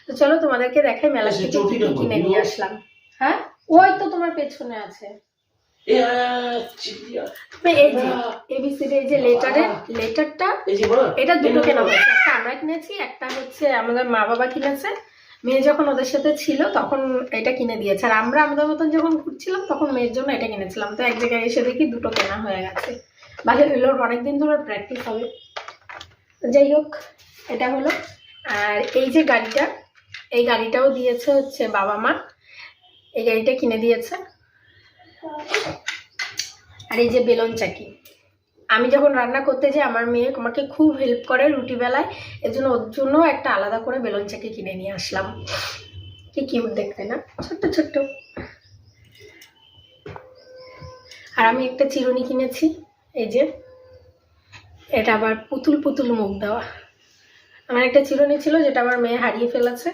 তো চলো তোমাদেরকে দেখাই মেলা থেকে কি কি কিনে নিয়ে আসলাম। হ্যাঁ ওই তো তোমার পেছনে আছে। এই যে এবিসিডি এই যে লেটারটা এটা দুটো কেনা হয়েছে, একটা আমরা কিনেছি, একটা হচ্ছে আমাদের মা বাবা কিনেছে। মেয়ে যখন ওদের সাথে ছিল তখন এটা কিনে দিয়েছে, আর আমরা আমাদের মতন যখন ঘুরছিলাম তখন মেয়ের জন্য এটা কিনেছিলাম। তো এক জায়গায় এসে দেখি দুটো কেনা হয়ে গেছে। ভালো হলো, অনেকদিন ধরে প্র্যাকটিস হবে। যাই হোক এটা হলো। আর এই যে গাড়িটা, এই গাড়িটাও দিয়েছে হচ্ছে বাবা মা, এই গাড়িটা কিনে দিয়েছে। আর এই যে বেলুন চাকি, আমি যখন রান্না করতে যাই আমার মেয়ে আমাকে খুব হেল্প করে রুটি বেলায়, এর জন্য ওর জন্য একটা আলাদা করে বেলুন চাকি কিনে নিয়ে আসলাম। কি কিউট দেখতে না, ছোট্ট ছোট্ট। আর আমি একটা চিরুনি কিনেছি, এই যে এটা আবার পুতুল পুতুল মুখ দেওয়া। আমার একটা চিরুনি ছিল যেটা আমার মেয়ে হারিয়ে ফেলেছে।